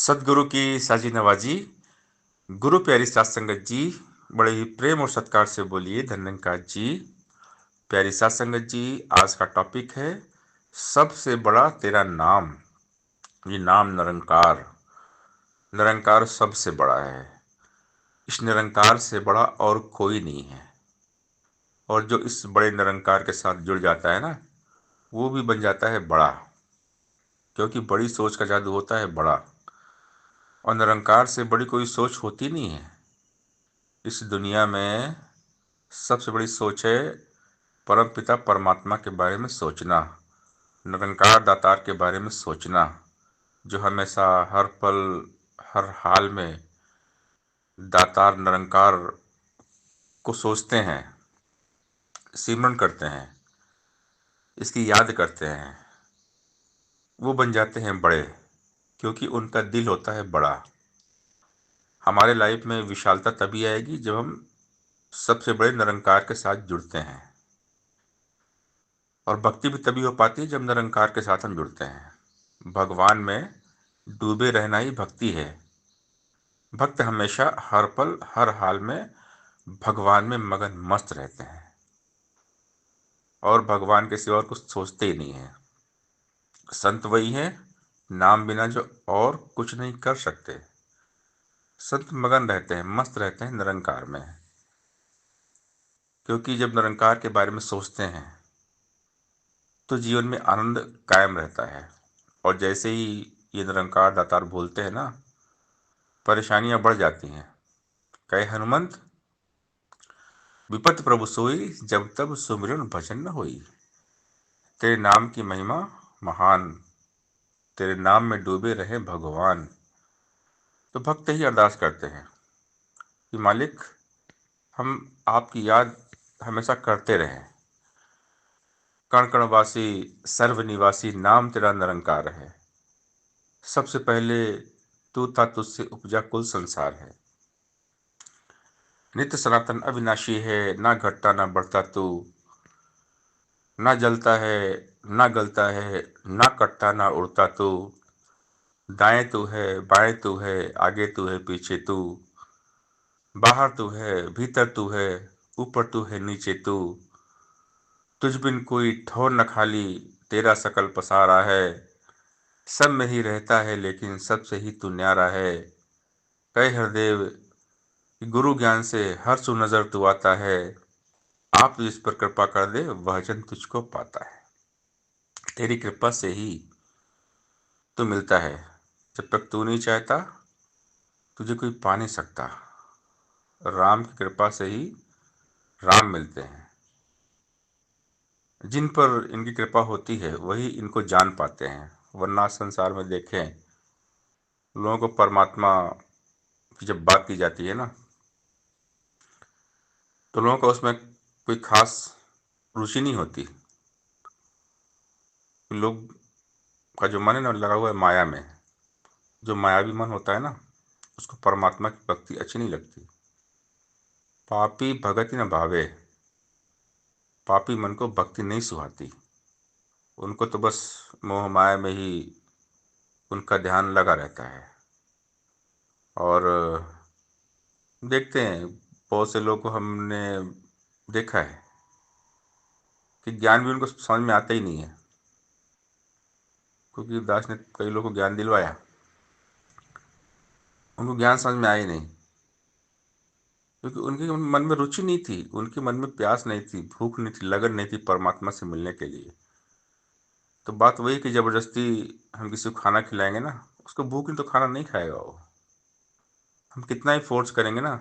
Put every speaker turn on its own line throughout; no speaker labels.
सदगुरु की साजी नवाजी। गुरु प्यारी सात संगत जी, बड़े ही प्रेम और सत्कार से बोलिए धन्यंकार जी। प्यारी सात संगत जी, आज का टॉपिक है सबसे बड़ा तेरा नाम। ये नाम निरंकार, निरंकार सबसे बड़ा है। इस निरंकार से बड़ा और कोई नहीं है। और जो इस बड़े निरंकार के साथ जुड़ जाता है ना, वो भी बन जाता है बड़ा, क्योंकि बड़ी सोच का जादू होता है बड़ा। और निरंकार से बड़ी कोई सोच होती नहीं है इस दुनिया में। सबसे बड़ी सोच है परम पिता परमात्मा के बारे में सोचना, निरंकार दातार के बारे में सोचना, जो हमेशा हर पल हर हाल में दातार निरंकार को सोचते हैं, सिमरन करते हैं, इसकी याद करते हैं। वो बन जाते हैं बड़े, क्योंकि उनका दिल होता है बड़ा। हमारे लाइफ में विशालता तभी आएगी जब हम सबसे बड़े निरंकार के साथ जुड़ते हैं। और भक्ति भी तभी हो पाती है जब निरंकार के साथ हम जुड़ते हैं। भगवान में डूबे रहना ही भक्ति है। भक्त हमेशा हर पल हर हाल में भगवान में मगन मस्त रहते हैं और भगवान के सिवा और कुछ सोचते ही नहीं है। संत वही है नाम बिना जो और कुछ नहीं कर सकते। संत मगन रहते हैं, मस्त रहते हैं निरंकार में, क्योंकि जब निरंकार के बारे में सोचते हैं तो जीवन में आनंद कायम रहता है। और जैसे ही ये निरंकार दातार बोलते हैं ना, परेशानियां बढ़ जाती हैं। कहे हनुमंत, विपत प्रभु सोई, जब तब सुमिरन भजन न होई। तेरे नाम की महिमा महान, तेरे नाम में डूबे रहे भगवान। तो भक्त ही अरदास करते हैं कि मालिक, हम आपकी याद हमेशा करते रहें। कण कणवासी सर्वनिवासी नाम तेरा निरंकार है। सबसे पहले तू था, तुझसे उपजा कुल संसार है। नित्य सनातन अविनाशी है, ना घटता ना बढ़ता तू, ना जलता है ना गलता है, ना कटता ना उड़ता तू। दाएं तू है बाएं तू है, आगे तू है पीछे तू, बाहर तू है भीतर तू है, ऊपर तू है नीचे तू। तुझ बिन कोई ठौर न खाली, तेरा सकल पसारा है। सब में ही रहता है लेकिन सबसे ही तू न्यारा है। कहे हरदेव कि गुरु ज्ञान से हर सु नजर तू आता है। आप जिस पर कृपा कर दे वह जन तुझको पाता है। तेरी कृपा से ही तो मिलता है। जब तक तू नहीं चाहता तुझे कोई पा नहीं सकता। राम की कृपा से ही राम मिलते हैं। जिन पर इनकी कृपा होती है वही इनको जान पाते हैं। वरना संसार में देखें, लोगों को परमात्मा की जब बात की जाती है ना, तो लोगों को उसमें कोई खास रुचि नहीं होती। लोग का जो मन है ना, लगा हुआ है माया में। जो मायावी मन होता है ना, उसको परमात्मा की भक्ति अच्छी नहीं लगती। पापी भगति न भावे, पापी मन को भक्ति नहीं सुहाती। उनको तो बस मोह माया में ही उनका ध्यान लगा रहता है। और देखते हैं, बहुत से लोग को हमने देखा है कि ज्ञान भी उनको समझ में आता ही नहीं है, क्योंकि दास ने कई लोगों को ज्ञान दिलवाया, उनको ज्ञान समझ में आया ही नहीं, क्योंकि उनके मन में रुचि नहीं थी, उनके मन में प्यास नहीं थी, भूख नहीं थी, लगन नहीं थी परमात्मा से मिलने के लिए। तो बात वही कि जबरदस्ती हम किसी को खाना खिलाएंगे ना, उसको भूख नहीं तो खाना नहीं खाएगा वो। हम कितना ही फोर्स करेंगे ना,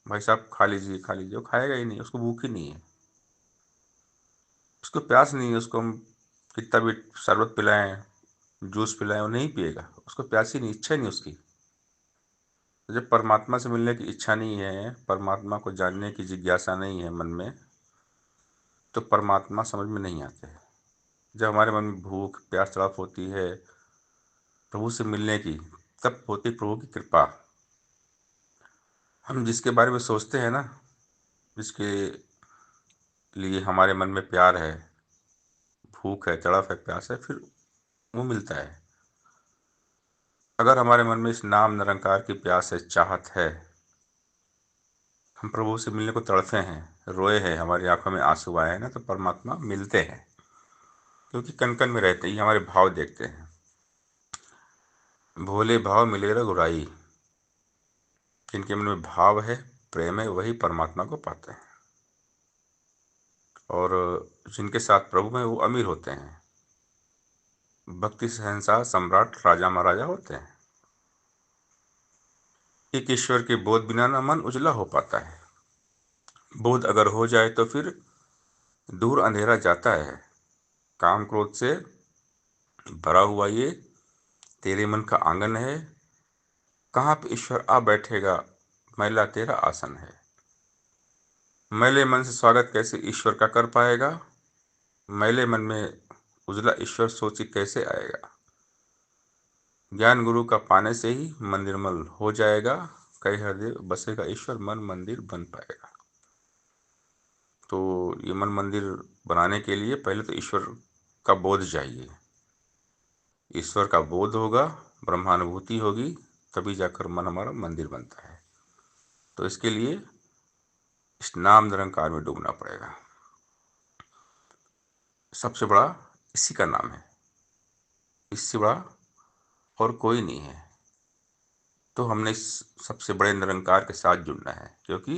भाई साहब खा लीजिए खा लीजिए, वो खाएगा ही नहीं, उसको भूख ही नहीं है, उसको प्यास नहीं है। उसको हम कितना भी शरबत पिलाएं, जूस पिलाएं, वो नहीं पिएगा, उसको प्यास ही नहीं, इच्छा ही नहीं उसकी। तो जब परमात्मा से मिलने की इच्छा नहीं है, परमात्मा को जानने की जिज्ञासा नहीं है मन में, तो परमात्मा समझ में नहीं आते हैं। जब हमारे मन में भूख प्यास तड़प होती है प्रभु से मिलने की, तब होती प्रभु की कृपा। हम जिसके बारे में सोचते हैं ना, जिसके लिए हमारे मन में प्यार है, भूख है, तड़प है, प्यास है, फिर वो मिलता है। अगर हमारे मन में इस नाम निरंकार की प्यास है, चाहत है, हम प्रभु से मिलने को तड़फे हैं, रोए हैं, हमारी आंखों में आंसू आए हैं ना, तो परमात्मा मिलते हैं, क्योंकि कण कण में रहते ही हमारे भाव देखते हैं। भोले भाव मिले रघुराई, जिनके मन में भाव है, प्रेम है, वही परमात्मा को पाते हैं। और जिनके साथ प्रभु में वो अमीर होते हैं, भक्ति शहंशाह सम्राट राजा महाराजा होते हैं। एक ईश्वर के बोध बिना ना मन उजला हो पाता है। बोध अगर हो जाए तो फिर दूर अंधेरा जाता है। काम क्रोध से भरा हुआ ये तेरे मन का आंगन है, कहाँ पे ईश्वर आ बैठेगा, मैला तेरा आसन है। मैले मन से स्वागत कैसे ईश्वर का कर पाएगा, मैले मन में उजला ईश्वर सोची कैसे आएगा। ज्ञान गुरु का पाने से ही मन निर्मल हो जाएगा, कई हृदय बसेगा ईश्वर, मन मंदिर बन पाएगा। तो ये मन मंदिर बनाने के लिए पहले तो ईश्वर का बोध चाहिए। ईश्वर का बोध होगा, ब्रह्मानुभूति होगी, तभी जाकर मन हमारा मंदिर बनता है। तो इसके लिए इस नाम निरंकार में डूबना पड़ेगा। सबसे बड़ा इसी का नाम है, इससे बड़ा और कोई नहीं है। तो हमने इस सबसे बड़े निरंकार के साथ जुड़ना है, क्योंकि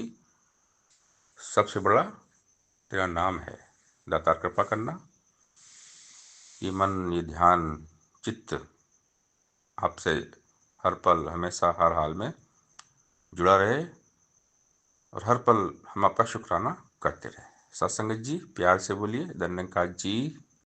सबसे बड़ा तेरा नाम है। दातार कृपा करना, ये मन, ये ध्यान, चित्त आपसे हर पल, हमेशा, हर हाल में जुड़ा रहे और हर पल हम आपका शुक्राना करते रहे। सत्संगत जी, प्यार से बोलिए, धन्यंकार जी।